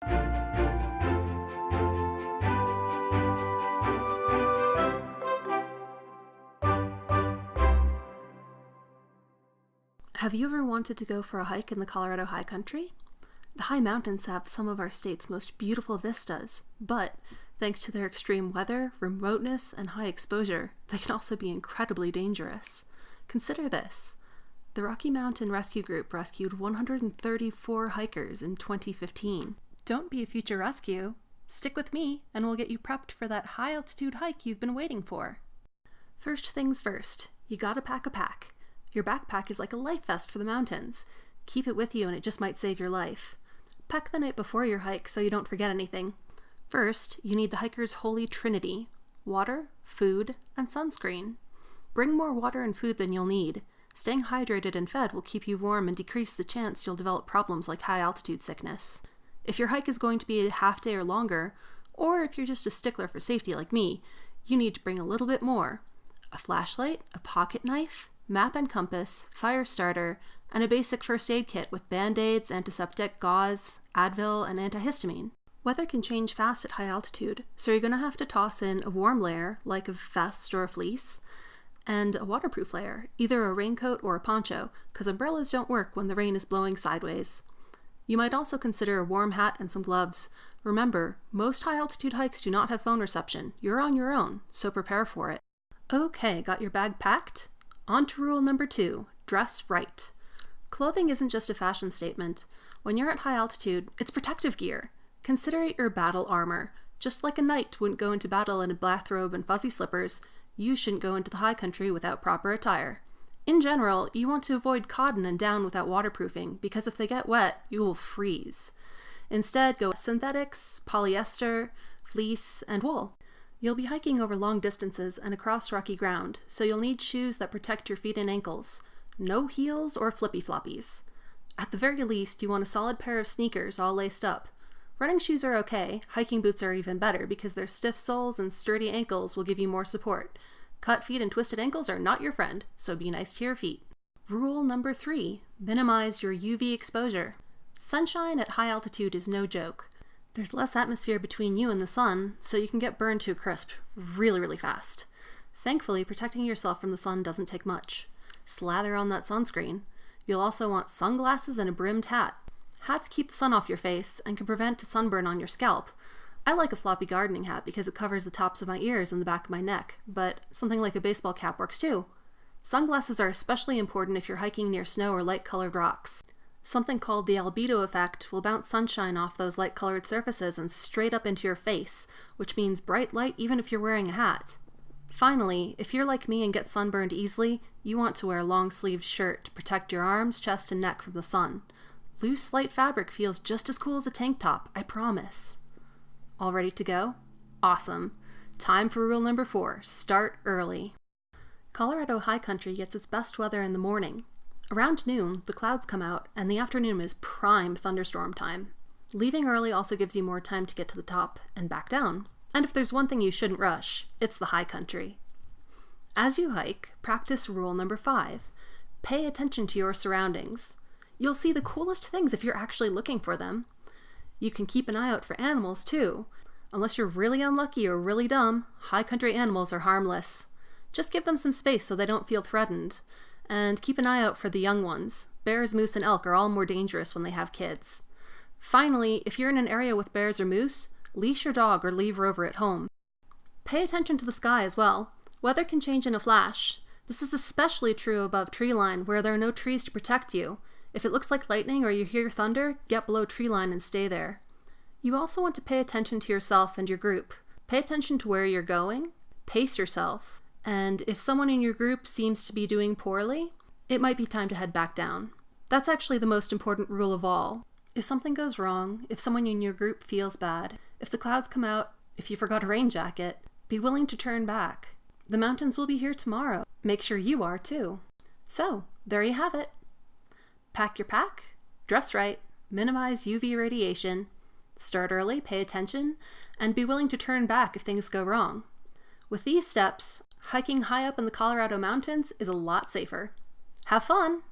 Have you ever wanted to go for a hike in the Colorado high country? The high mountains have some of our state's most beautiful vistas, but thanks to their extreme weather, remoteness, and high exposure, they can also be incredibly dangerous. Consider this. The Rocky Mountain Rescue Group rescued 134 hikers in 2015. Don't be a future rescue. Stick with me, and we'll get you prepped for that high-altitude hike you've been waiting for. First things first, you gotta pack a pack. Your backpack is like a life vest for the mountains. Keep it with you and it just might save your life. Pack the night before your hike so you don't forget anything. First, you need the hiker's holy trinity: water, food, and sunscreen. Bring more water and food than you'll need. Staying hydrated and fed will keep you warm and decrease the chance you'll develop problems like high altitude sickness. If your hike is going to be a half day or longer, or if you're just a stickler for safety like me, you need to bring a little bit more. A flashlight, a pocket knife, map and compass, fire starter, and a basic first aid kit with band-aids, antiseptic, gauze, Advil, and antihistamine. Weather can change fast at high altitude, so you're going to have to toss in a warm layer, like a vest or a fleece, and a waterproof layer, either a raincoat or a poncho, because umbrellas don't work when the rain is blowing sideways. You might also consider a warm hat and some gloves. Remember, most high altitude hikes do not have phone reception. You're on your own, so prepare for it. Okay, got your bag packed? On to rule number 2, dress right. Clothing isn't just a fashion statement. When you're at high altitude, it's protective gear. Consider it your battle armor. Just like a knight wouldn't go into battle in a bathrobe and fuzzy slippers, you shouldn't go into the high country without proper attire. In general, you want to avoid cotton and down without waterproofing, because if they get wet, you will freeze. Instead, go with synthetics, polyester, fleece, and wool. You'll be hiking over long distances and across rocky ground, so you'll need shoes that protect your feet and ankles. No heels or flippy floppies. At the very least, you want a solid pair of sneakers all laced up. Running shoes are okay, hiking boots are even better because their stiff soles and sturdy ankles will give you more support. Cut feet and twisted ankles are not your friend, so be nice to your feet. Rule number 3, minimize your UV exposure. Sunshine at high altitude is no joke. There's less atmosphere between you and the sun, so you can get burned to a crisp really fast. Thankfully, protecting yourself from the sun doesn't take much. Slather on that sunscreen. You'll also want sunglasses and a brimmed hat. Hats keep the sun off your face and can prevent a sunburn on your scalp. I like a floppy gardening hat because it covers the tops of my ears and the back of my neck, but something like a baseball cap works too. Sunglasses are especially important if you're hiking near snow or light-colored rocks. Something called the albedo effect will bounce sunshine off those light-colored surfaces and straight up into your face, which means bright light even if you're wearing a hat. Finally, if you're like me and get sunburned easily, you want to wear a long-sleeved shirt to protect your arms, chest, and neck from the sun. Loose, light fabric feels just as cool as a tank top, I promise. All ready to go? Awesome. Time for rule number 4, start early. Colorado high country gets its best weather in the morning. Around noon, the clouds come out, and the afternoon is prime thunderstorm time. Leaving early also gives you more time to get to the top and back down. And if there's one thing you shouldn't rush, it's the high country. As you hike, practice rule number 5. Pay attention to your surroundings. You'll see the coolest things if you're actually looking for them. You can keep an eye out for animals too. Unless you're really unlucky or really dumb, high country animals are harmless. Just give them some space so they don't feel threatened. And keep an eye out for the young ones. Bears, moose, and elk are all more dangerous when they have kids. Finally, if you're in an area with bears or moose, leash your dog or leave her over at home. Pay attention to the sky as well. Weather can change in a flash. This is especially true above tree line where there are no trees to protect you. If it looks like lightning or you hear thunder, get below tree line and stay there. You also want to pay attention to yourself and your group. Pay attention to where you're going, pace yourself, and if someone in your group seems to be doing poorly, it might be time to head back down. That's actually the most important rule of all. If something goes wrong, if someone in your group feels bad, if the clouds come out, if you forgot a rain jacket, be willing to turn back. The mountains will be here tomorrow. Make sure you are too. So, there you have it. Pack your pack, dress right, minimize UV radiation, start early, pay attention, and be willing to turn back if things go wrong. With these steps, hiking high up in the Colorado mountains is a lot safer. Have fun!